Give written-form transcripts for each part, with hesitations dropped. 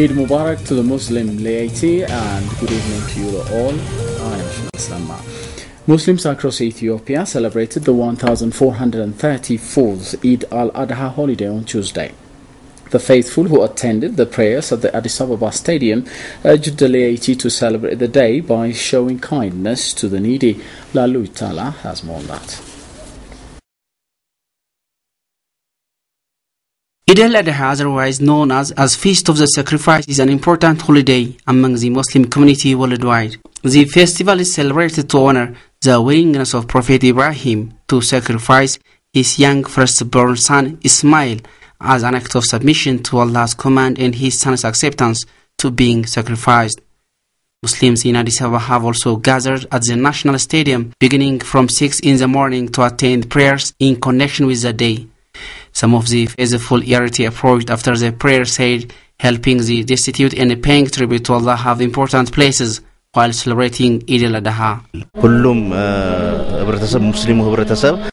Eid Mubarak to the Muslim laity and good evening to you all. I am Islam. Muslims across Ethiopia celebrated the 1434th Eid al-Adha holiday on Tuesday. The faithful who attended the prayers at the Addis Ababa Stadium urged the laity to celebrate the day by showing kindness to the needy. Lalu Tala has more on that. Eid al-Adha, otherwise known as Feast of the Sacrifice, is an important holiday among the Muslim community worldwide. The festival is celebrated to honor the willingness of Prophet Ibrahim to sacrifice his young firstborn son Ismail as an act of submission to Allah's command and his son's acceptance to being sacrificed. Muslims in Addis Ababa have also gathered at the National Stadium beginning from 6 in the morning to attend prayers in connection with the day. Some of the faithful already approached after the prayer said helping the destitute and paying tribute to Allah have important places while celebrating Eid al-Adha.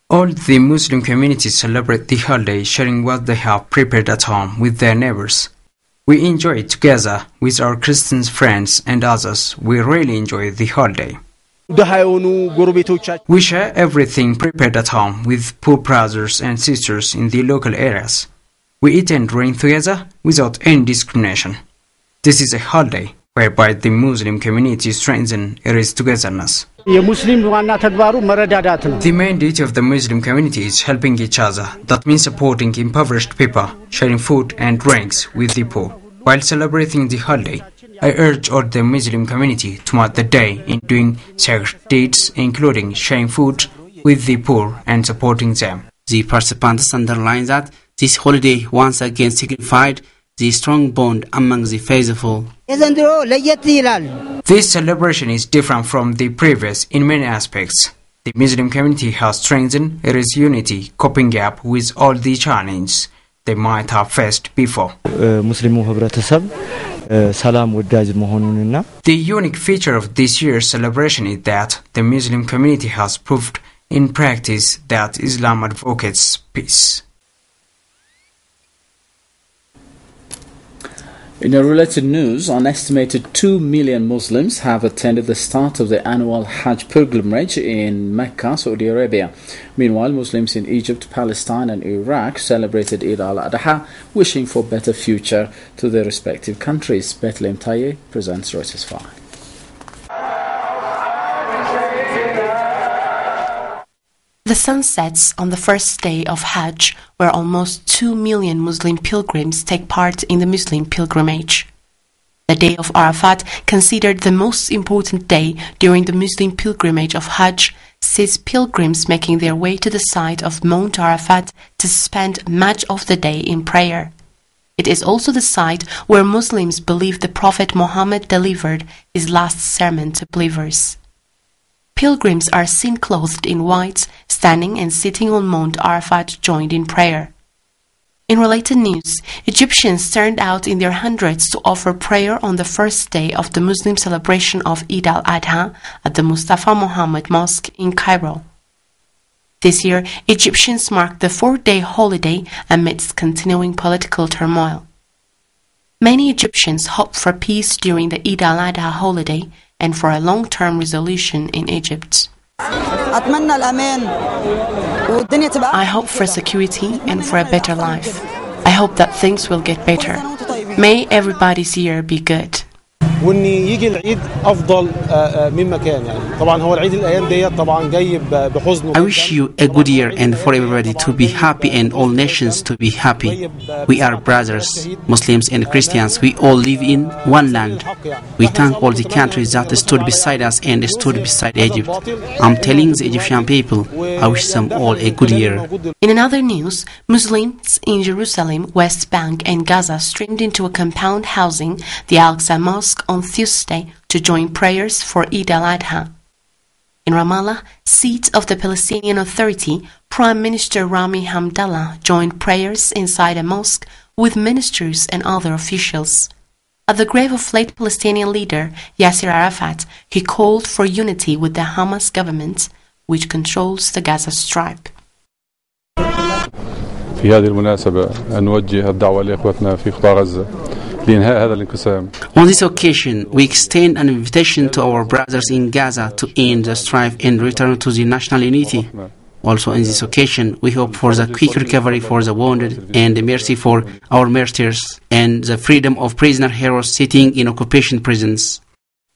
All the Muslim communities celebrate the holiday sharing what they have prepared at home with their neighbors. We enjoy it together with our Christian friends and others. We really enjoy the holiday. We share everything prepared at home with poor brothers and sisters in the local areas. We eat and drink together without any discrimination. This is a holiday whereby the Muslim community strengthens its togetherness. The main duty of the Muslim community is helping each other. That means supporting impoverished people, sharing food and drinks with the poor. While celebrating the holiday, I urge all the Muslim community to mark the day in doing sacred deeds, including sharing food with the poor and supporting them. The participants underlined that this holiday once again signified the strong bond among the faithful. This celebration is different from the previous in many aspects. The Muslim community has strengthened its unity, coping up with all the challenges they might have faced before. The unique feature of this year's celebration is that the Muslim community has proved in practice that Islam advocates peace. In a related news, an estimated 2 million Muslims have attended the start of the annual Hajj pilgrimage in Mecca, Saudi Arabia. Meanwhile, Muslims in Egypt, Palestine and Iraq celebrated Eid al-Adha, wishing for a better future to their respective countries. Bethlehem Taye presents Reuters 5. The sun sets on the first day of Hajj, where almost 2 million Muslim pilgrims take part in the Muslim pilgrimage. The day of Arafat, considered the most important day during the Muslim pilgrimage of Hajj, sees pilgrims making their way to the site of Mount Arafat to spend much of the day in prayer. It is also the site where Muslims believe the Prophet Muhammad delivered his last sermon to believers. Pilgrims are seen clothed in white, standing and sitting on Mount Arafat joined in prayer. In related news, Egyptians turned out in their hundreds to offer prayer on the first day of the Muslim celebration of Eid al-Adha at the Mustafa Muhammad Mosque in Cairo. This year, Egyptians marked the 4-day holiday amidst continuing political turmoil. Many Egyptians hope for peace during the Eid al-Adha holiday and for a long-term resolution in Egypt. I hope for security and for a better life. I hope that things will get better. May everybody's year be good. وان يجي العيد افضل مما كان يعني طبعا هو العيد الايام ديت طبعا جاي بحزن. I wish you a good year and for everybody to be happy and all nations to be happy. We are brothers, Muslims and Christians. We all live in one land. We thank all the countries that stood beside us and stood beside Egypt. I'm telling the Egyptian people, I wish them all a good year. In another news, Muslims in Jerusalem, West Bank and Gaza streamed into a compound housing the Al-Aqsa Mosque on Tuesday to join prayers for Eid al-Adha. In Ramallah, seat of the Palestinian Authority, Prime Minister Rami Hamdallah joined prayers inside a mosque with ministers and other officials. At the grave of late Palestinian leader Yasser Arafat, he called for unity with the Hamas government, which controls the Gaza Strip. في هذه المناسبة نوجه الدعوة لإخوتنا في قطاع غزة بإنهاء هذا الانقسام. On this occasion, we extend an invitation to our brothers in Gaza to end the strife and return to the national unity. Also on this occasion, we hope for the quick recovery for the wounded and the mercy for our martyrs and the freedom of prisoner heroes sitting in occupation prisons.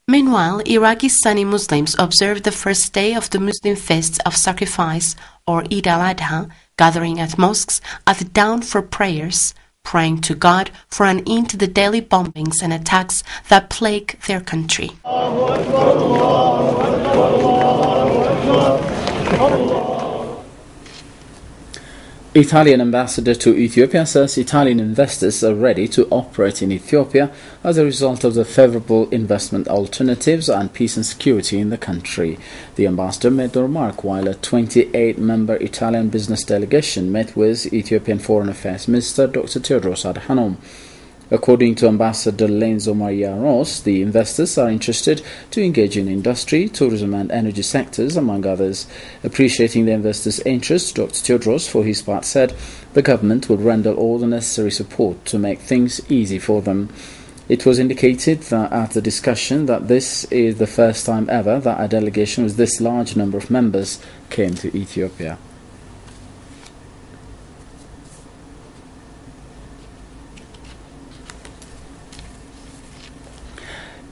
Meanwhile, Iraqi Sunni Muslims observed the first day of the Muslim feast of sacrifice, or Eid al-Adha, gathering at mosques at dawn for prayers, praying to God for an end to the daily bombings and attacks that plague their country. Italian ambassador to Ethiopia says Italian investors are ready to operate in Ethiopia as a result of the favorable investment alternatives and peace and security in the country. The ambassador made the remark while a 28-member Italian business delegation met with Ethiopian Foreign Affairs Minister Dr. Tewodros Adhanom. According to Ambassador Lenzo Maria Ross, the investors are interested to engage in industry, tourism and energy sectors, among others. Appreciating the investors' interest, Dr. Tewodros, for his part, said the government would render all the necessary support to make things easy for them. It was indicated that at the discussion that this is the first time ever that a delegation with this large number of members came to Ethiopia.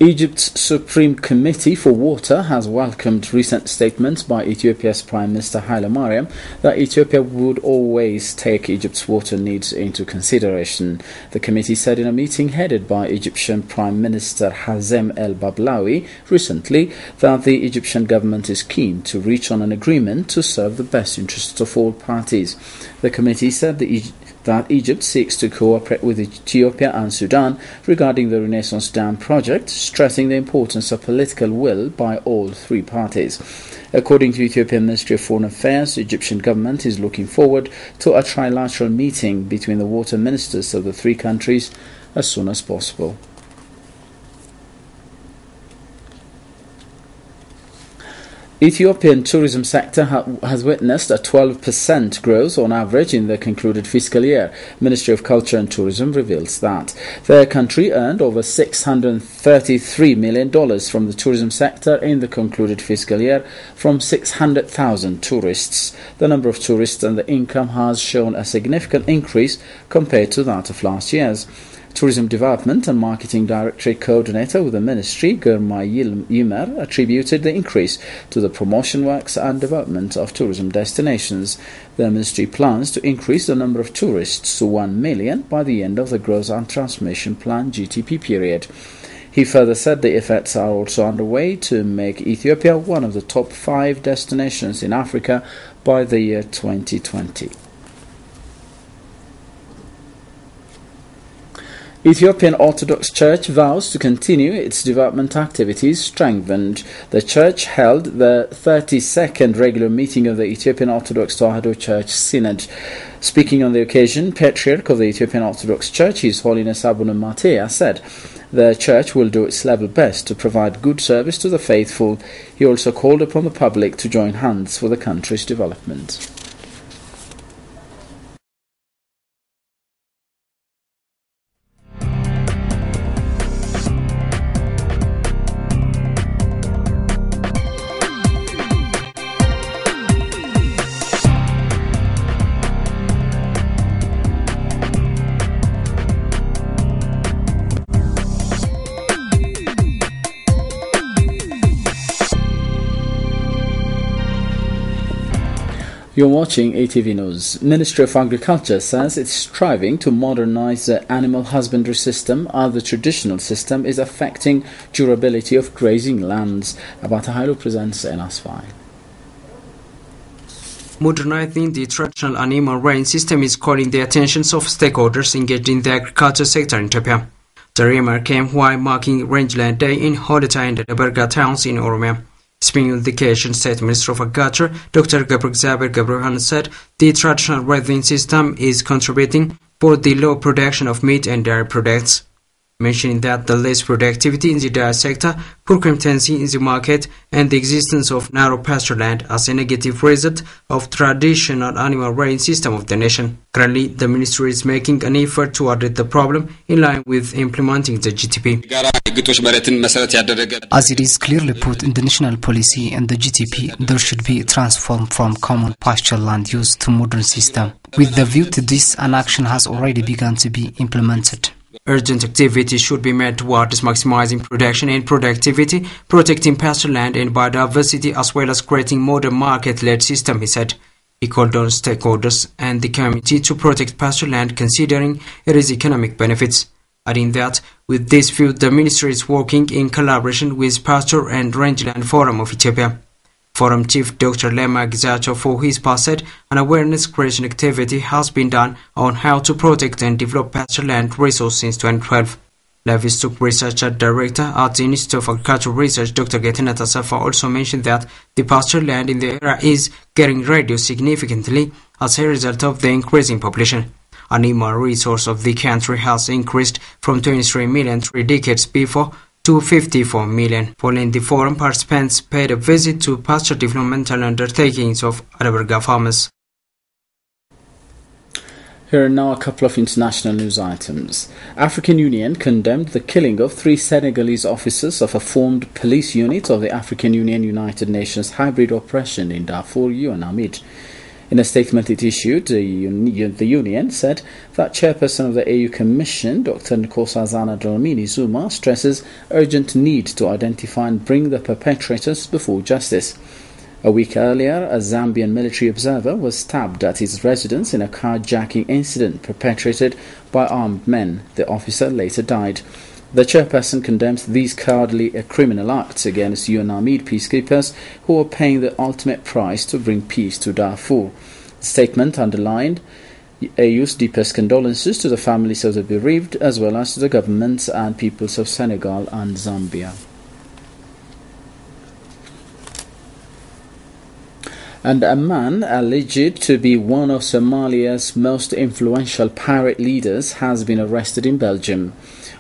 Egypt's Supreme Committee for Water has welcomed recent statements by Ethiopia's Prime Minister Haile Mariam that Ethiopia would always take Egypt's water needs into consideration. The committee said in a meeting headed by Egyptian Prime Minister Hazem El Bablawi recently that the Egyptian government is keen to reach on an agreement to serve the best interests of all parties. The committee said that Egypt seeks to cooperate with Ethiopia and Sudan regarding the Renaissance Dam project, stressing the importance of political will by all three parties. According to Ethiopian Ministry of Foreign Affairs, the Egyptian government is looking forward to a trilateral meeting between the water ministers of the three countries as soon as possible. Ethiopian tourism sector has witnessed a 12% growth on average in the concluded fiscal year. Ministry of Culture and Tourism reveals that the country earned over $633 million from the tourism sector in the concluded fiscal year from 600,000 tourists. The number of tourists and the income has shown a significant increase compared to that of last year's. Tourism Development and Marketing Directorate Coordinator with the Ministry, Girma Yimer, attributed the increase to the promotion works and development of tourism destinations. The Ministry plans to increase the number of tourists to 1 million by the end of the Growth and Transformation Plan GTP period. He further said the efforts are also underway to make Ethiopia one of the top 5 destinations in Africa by the year 2020. Ethiopian Orthodox Church vows to continue its development activities strengthened. The Church held the 32nd regular meeting of the Ethiopian Orthodox Tewahedo Church Synod. Speaking on the occasion, Patriarch of the Ethiopian Orthodox Church, His Holiness Abuna Matea, said the Church will do its level best to provide good service to the faithful. He also called upon the public to join hands for the country's development. You're watching ATV News. Ministry of Agriculture says it's striving to modernize the animal husbandry system as the traditional system is affecting durability of grazing lands. Abata Hailu presents NS5. Modernizing the traditional animal rearing system is calling the attention of stakeholders engaged in the agriculture sector in Ethiopia. The remark came while marking Rangeland Day in Hodeta and Daberga towns in Oromia. Speaking on the occasion, State Minister of Agriculture, Dr. Gabriel Gabriel said the traditional rearing system is contributing for the low production of meat and dairy products. mentioning that the less productivity in the dairy sector, poor competency in the market, and the existence of narrow pasture land as a negative result of traditional animal rearing system of the nation. Currently, the ministry is making an effort to address the problem in line with implementing the GTP. As it is clearly put in the national policy and the GTP, there should be a transform from common pasture land use to modern system. With the view to this, an action has already begun to be implemented. Urgent activity should be made towards maximizing production and productivity, protecting pasture land and biodiversity, as well as creating modern market-led system, he said. He called on stakeholders and the community to protect pasture land, considering it is economic benefits. Adding that, with this view, the ministry is working in collaboration with Pasture and Rangeland Forum of Ethiopia. Forum Chief Dr. Lema Gizacho, for his part, said an awareness creation activity has been done on how to protect and develop pasture land resource since 2012. Livestock Research Director at the Institute of Agricultural Research, Dr. Getnet Asafa, also mentioned that the pasture land in the area is getting reduced significantly as a result of the increasing population. Animal resource of the country has increased from 23 million 3 decades before to 54 million. Following the forum, participants paid a visit to pasture developmental undertakings of Adaberga farmers. Here are now a couple of international news items. African Union condemned the killing of 3 Senegalese officers of a formed police unit of the African Union United Nations hybrid operation in Darfur, UNAMID. In a statement it issued, the Union said that Chairperson of the AU Commission, Dr. Nkosazana Dlamini Zuma, stresses urgent need to identify and bring the perpetrators before justice. A week earlier, a Zambian military observer was stabbed at his residence in a carjacking incident perpetrated by armed men. The officer later died. The chairperson condemns these cowardly criminal acts against UNAMID peacekeepers who are paying the ultimate price to bring peace to Darfur. The statement underlined AU's deepest condolences to the families of the bereaved, as well as to the governments and peoples of Senegal and Zambia. And a man alleged to be one of Somalia's most influential pirate leaders has been arrested in Belgium.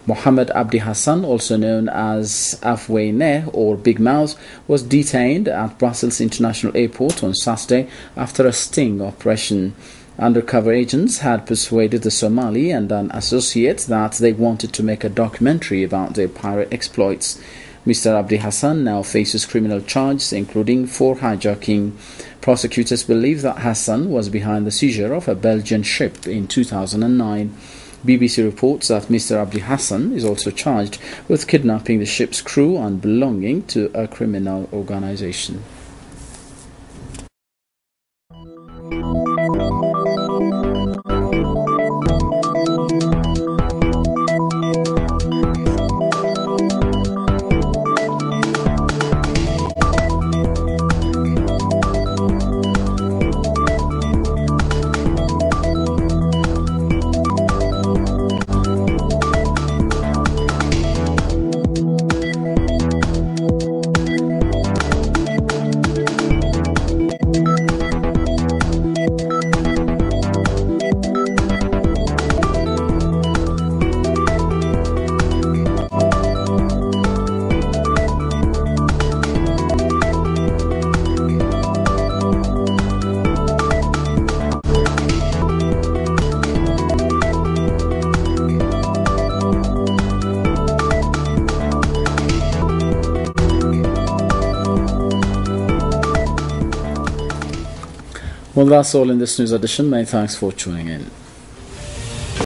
Mohammed Abdi Hassan, also known as Afweyne or Big Mouth, was detained at Brussels International Airport on Saturday after a sting operation. Undercover agents had persuaded the Somali and an associate that they wanted to make a documentary about their pirate exploits. Mr. Abdi Hassan now faces criminal charges, including for hijacking. Prosecutors believe that Hassan was behind the seizure of a Belgian ship in 2009. BBC reports that Mr. Abdi Hassan is also charged with kidnapping the ship's crew and belonging to a criminal organization. Well, that's all in this news edition. Many thanks for tuning in.